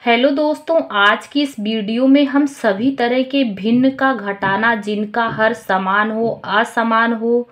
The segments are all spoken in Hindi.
हेलो दोस्तों, आज की इस वीडियो में हम सभी तरह के भिन्न का घटाना जिनका हर समान हो, असमान हो,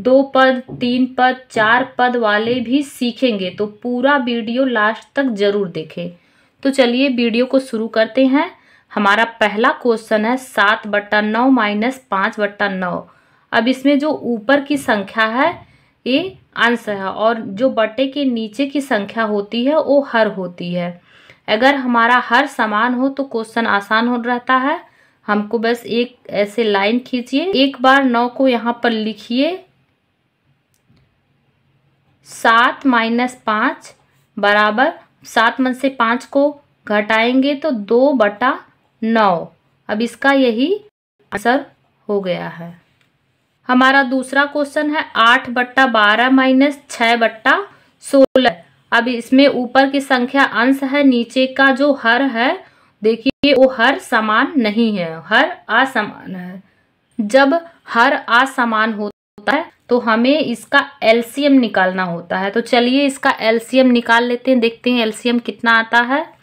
2 पद, 3 पद, 4 पद वाले भी सीखेंगे। तो पूरा वीडियो लास्ट तक जरूर देखें। तो चलिए वीडियो को शुरू करते हैं। हमारा पहला क्वेश्चन है 7/9 माइनस 5/9। अब इसमें जो ऊपर की संख्या है ये अंश है और जो बटे के नीचे की संख्या होती है वो हर होती है। अगर हमारा हर समान हो तो क्वेश्चन आसान हो रहता है। हमको बस एक ऐसे लाइन खींचिए, एक बार 9 को यहाँ पर लिखिए। 7 माइनस 5 बराबर 7 में से 5 को घटाएंगे तो 2/9। अब इसका यही आंसर हो गया है। हमारा दूसरा क्वेश्चन है 8/12 माइनस 6/16। अब इसमें ऊपर की संख्या अंश है, नीचे का जो हर है देखिए वो हर समान नहीं है, हर असमान है। जब हर असमान होता है तो हमें इसका एलसीएम निकालना होता है। तो चलिए इसका एलसीएम निकाल लेते हैं, देखते हैं एलसीएम कितना आता है।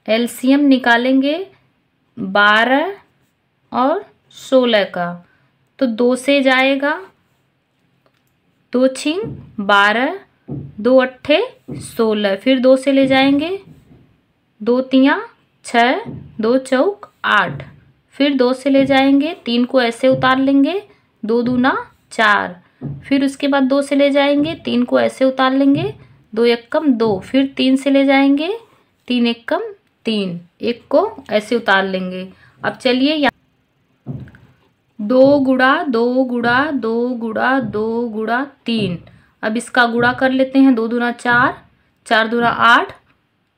एलसीएम निकालेंगे 12 और 16 का, तो 2 से जाएगा, 2 छिंग 12, 2 अट्ठे 16, फिर 2 से ले जाएंगे, 2 तियां 6, 2 चौक 8, फिर 2 से ले जाएंगे, 3 को ऐसे उतार लेंगे, 2 दूना 4, फिर उसके बाद 2 से ले जाएंगे, 3 को ऐसे उतार लेंगे, 2 एकम 2, फिर 3 से ले जाएंगे, 3 एकम 3, 1 को ऐसे उतार लेंगे। अब चलिए यहाँ 2 गुणा 2 गुणा 2 गुणा 2 गुणा 3। अब इसका गुणा कर लेते हैं। 2 दूना 4, 4 दूना 8,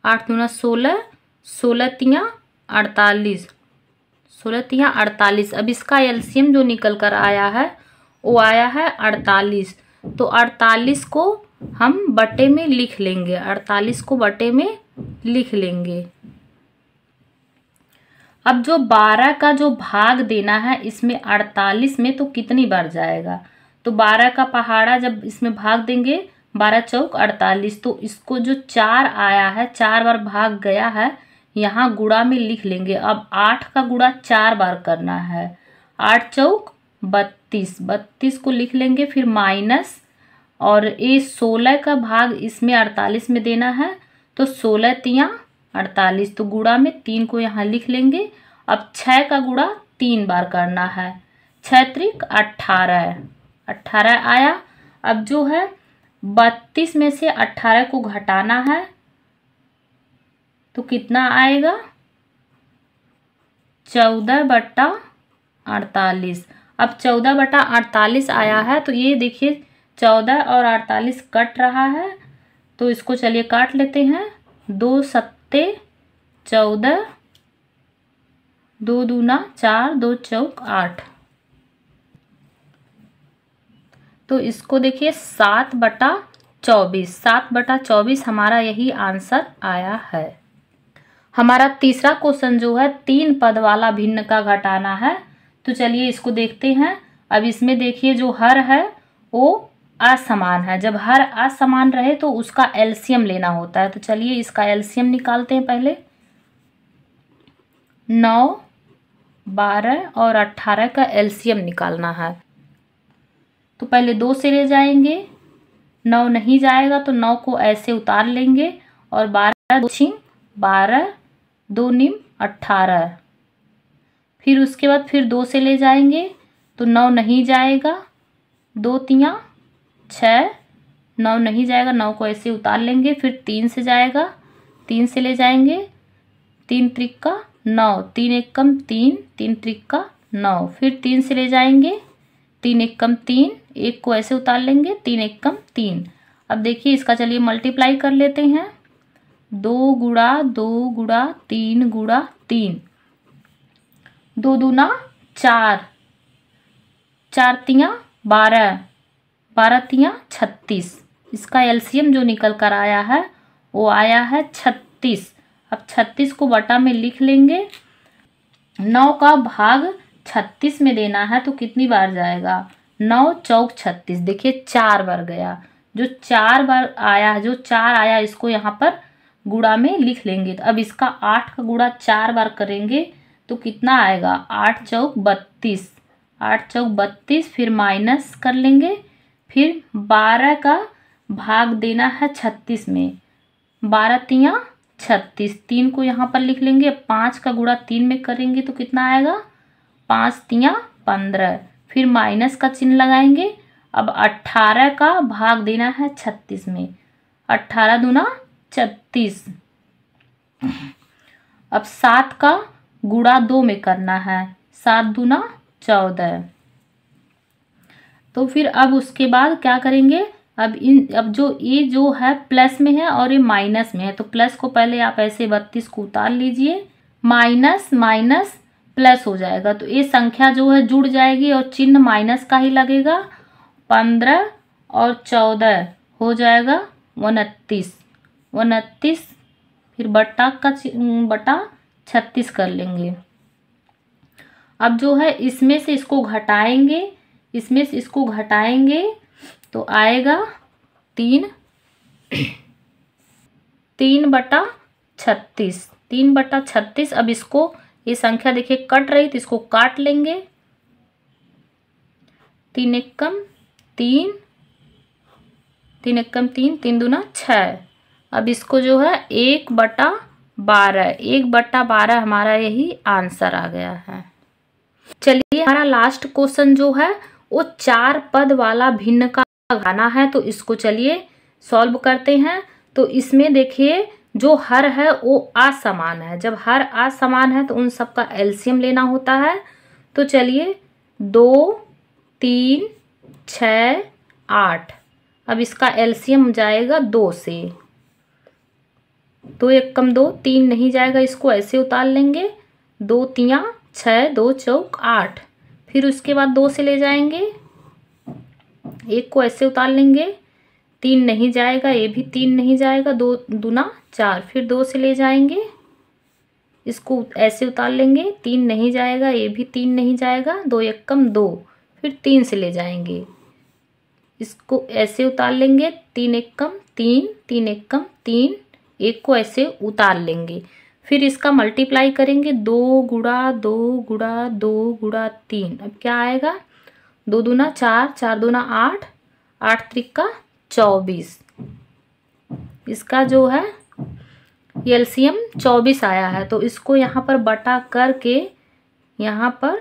8 दूना 16, 16 तियां 48, 16 तियां 48। अब इसका एलसीएम जो निकल कर आया है वो आया है 48। तो 48 को हम बटे में लिख लेंगे, 48 को बटे में लिख लेंगे। अब जो 12 का जो भाग देना है इसमें 48 में तो कितनी बार जाएगा, तो 12 का पहाड़ा जब इसमें भाग देंगे 12 चौक 48, तो इसको जो 4 आया है 4 बार भाग गया है, यहाँ गुणा में लिख लेंगे। अब 8 का गुणा 4 बार करना है, 8 चौक 32, 32 को लिख लेंगे, फिर माइनस, और ये 16 का भाग इसमें 48 में देना है, तो 16 तियां 48, तो गुणा में 3 को यहाँ लिख लेंगे। अब 6 का गुणा 3 बार करना है, 6 त्रिक 18, 18 आया। अब जो है 32 में से 18 को घटाना है तो कितना आएगा, 14/48। अब 14/48 आया है तो ये देखिए 14 और 48 कट रहा है, तो इसको चलिए काट लेते हैं। 2 सत्ते 14, 2 दूना 4, 2 चौक 8, तो इसको देखिए 7/24, 7/24 हमारा यही आंसर आया है। हमारा तीसरा क्वेश्चन जो है 3 पद वाला भिन्न का घटाना है। तो चलिए इसको देखते हैं। अब इसमें देखिए जो हर है वो असमान है, जब हर असमान रहे तो उसका एलसीएम लेना होता है। तो चलिए इसका एलसीएम निकालते हैं। पहले 9, 12 और 18 का एलसीएम निकालना है। तो पहले 2 से ले जाएंगे, 9 नहीं जाएगा तो 9 को ऐसे उतार लेंगे, और 12 2 छिंग 12, 2 निम 18, फिर उसके बाद फिर 2 से ले जाएंगे तो 9 नहीं जाएगा, 2 तियां 6, 9 नहीं जाएगा, 9 को ऐसे उतार लेंगे, फिर 3 से जाएगा, 3 से ले जाएंगे, 3 त्रिक 9, 3 एकम 3, 3 त्रिक 9, फिर 3 से ले जाएंगे, 3 एकम 3, 1 को ऐसे उतार लेंगे, 3 एकम 3। अब देखिए इसका चलिए मल्टीप्लाई कर लेते हैं। 2 गुणा 2 गुणा 3 गुणा 3, 2 दूना 4, 4 तियां 12, 12 तियां 36। इसका एलसीएम जो निकल कर आया है वो आया है 36। अब 36 को बटा में लिख लेंगे। 9 का भाग 36 में देना है तो कितनी बार जाएगा, 9 चौक 36, देखिए 4 बार गया। जो 4 बार आया है, जो 4 आया इसको यहाँ पर गुणा में लिख लेंगे। तो अब इसका 8 का गुणा 4 बार करेंगे तो कितना आएगा, 8 चौक 32, 8 चौक 32, फिर माइनस कर लेंगे, फिर 12 का भाग देना है 36 में, 12 तियाँ 36, 3 को यहाँ पर लिख लेंगे। 5 का गुणा 3 में करेंगे तो कितना आएगा, 5 तियाँ 15, फिर माइनस का चिन्ह लगाएंगे। अब 18 का भाग देना है 36 में, 18 दूना 36। अब 7 का गुणा 2 में करना है, 7 दूना 14। तो फिर अब उसके बाद क्या करेंगे, अब जो ये जो है प्लस में है और ये माइनस में है, तो प्लस को पहले आप ऐसे 32 को उतार लीजिए, माइनस माइनस प्लस हो जाएगा, तो ये संख्या जो है जुड़ जाएगी और चिन्ह माइनस का ही लगेगा। 15 और 14 हो जाएगा 29, 29, फिर बटा 36 कर लेंगे। अब जो है इसमें से इसको घटाएंगे, इसमें से इसको घटाएंगे तो आएगा 3/36, 3/36। अब इसको, ये संख्या देखिए कट रही तो इसको काट लेंगे, 3 एकम 3, 3 एकम 3, 3 दूना 6। अब इसको जो है 1/12, 1/12 हमारा यही आंसर आ गया है। चलिए हमारा लास्ट क्वेश्चन जो है वो 4 पद वाला भिन्न का गाना है, तो इसको चलिए सॉल्व करते हैं। तो इसमें देखिए जो हर है वो असमान है, जब हर असमान है तो उन सब का एलसीएम लेना होता है। तो चलिए 2, 3, 6, 8, अब इसका एलसीएम जाएगा 2 से, 2 एकम 2, 3 नहीं जाएगा, इसको ऐसे उतार लेंगे, 2 तियाँ 6, 2 चौक 8, फिर उसके बाद 2 से ले जाएंगे, 1 को ऐसे उतार लेंगे, 3 नहीं जाएगा, ये भी 3 नहीं जाएगा, 2 दूना 4, फिर 2 से ले जाएंगे, इसको ऐसे उतार लेंगे, 3 नहीं जाएगा, ये भी 3 नहीं जाएगा, 2 एकम 2, फिर 3 से ले जाएंगे, इसको ऐसे उतार लेंगे, 3 एकम 3, 3 एकम 3, 1 को ऐसे उतार लेंगे, फिर इसका मल्टीप्लाई करेंगे, 2 गुणा 2 गुणा 2 गुणा 3, अब क्या आएगा, 2 दूना 4, 4 दूना 8, 8 त्रिका 24, इसका जो है एलसीएम 24 आया है। तो इसको यहाँ पर बटा करके यहाँ पर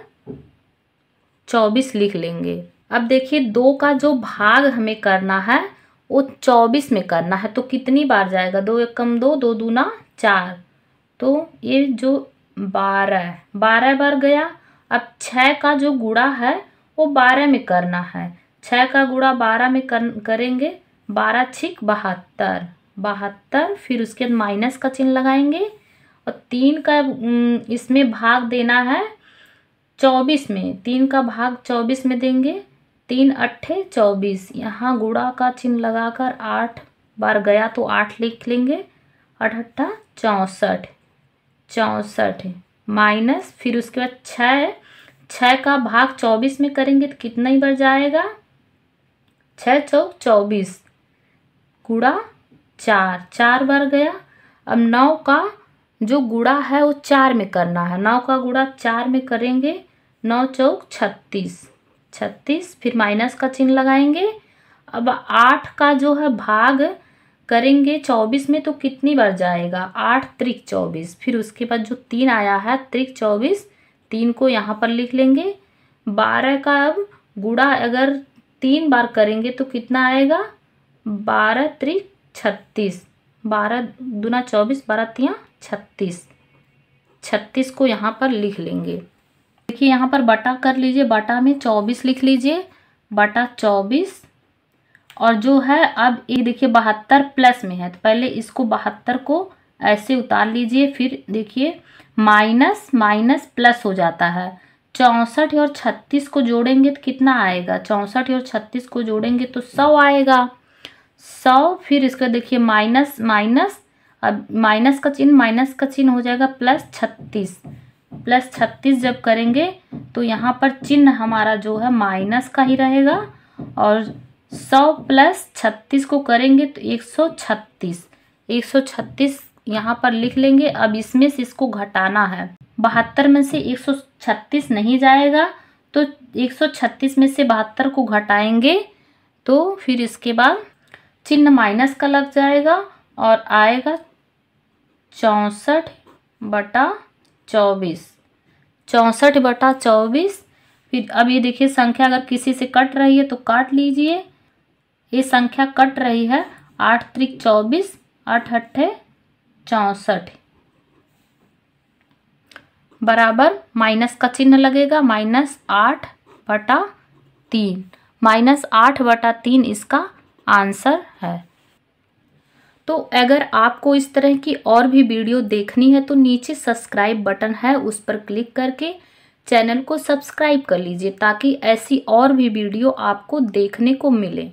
24 लिख लेंगे। अब देखिए 2 का जो भाग हमें करना है वो 24 में करना है, तो कितनी बार जाएगा, 2 एकम 2, 2 दूना 4, तो ये जो 12 बार गया। अब 6 का जो गुणा है वो 12 में करना है, 6 का गुणा 12 में करेंगे, 12 छिक 72, 72, फिर उसके बाद माइनस का चिन्ह लगाएंगे और 3 का इसमें भाग देना है 24 में, 3 का भाग 24 में देंगे, 3 अट्ठे 24, यहाँ गुणा का चिन्ह लगाकर 8 बार गया तो 8 लिख लेंगे, 8 अट्ठा 64, 64 माइनस, फिर उसके बाद 6 का भाग 24 में करेंगे तो कितना ही बार जाएगा, 6 चौक 24, गुणा 4, 4 बार गया। अब 9 का जो गुणा है वो 4 में करना है, 9 का गुणा 4 में करेंगे, 9 चौक 36, 36, फिर माइनस का चिन्ह लगाएंगे। अब 8 का जो है भाग करेंगे 24 में तो कितनी बार जाएगा, 8 त्रिक 24, फिर उसके बाद जो 3 आया है त्रिक 24, 3 को यहाँ पर लिख लेंगे। 12 का अब गुणा अगर 3 बार करेंगे तो कितना आएगा, 12 त्रिक 36, 12 दूना 24, 12 तियाँ 36, 36 को यहाँ पर लिख लेंगे। देखिए यहाँ पर बटा कर लीजिए, बटा में 24 लिख लीजिए, बटा 24, और जो है अब ये देखिए 72 प्लस में है तो पहले इसको 72 को ऐसे उतार लीजिए, फिर देखिए माइनस माइनस प्लस हो जाता है, 64 और 36 को जोड़ेंगे तो कितना आएगा, 64 और 36 को जोड़ेंगे तो 100 आएगा, 100, फिर इसका देखिए माइनस माइनस, अब माइनस का चिन्ह हो जाएगा प्लस 36, प्लस 36 जब करेंगे तो यहाँ पर चिन्ह हमारा जो है माइनस का ही रहेगा और 100 प्लस 36 को करेंगे तो 136। 136 यहाँ पर लिख लेंगे। अब इसमें से इसको घटाना है। 72 में से 136 नहीं जाएगा तो 136 में से 72 को घटाएंगे तो फिर इसके बाद चिन्ह माइनस का लग जाएगा और आएगा 64/24। 64/24। फिर अब ये देखिए संख्या अगर किसी से कट रही है तो काट लीजिए। ये संख्या कट रही है। 8 त्रिक 24, 8 अट्ठे 64 बराबर माइनस का चिन्ह लगेगा। -8/3। -8/3 इसका आंसर है। तो अगर आपको इस तरह की और भी वीडियो देखनी है तो नीचे सब्सक्राइब बटन है, उस पर क्लिक करके चैनल को सब्सक्राइब कर लीजिए ताकि ऐसी और भी वीडियो आपको देखने को मिले।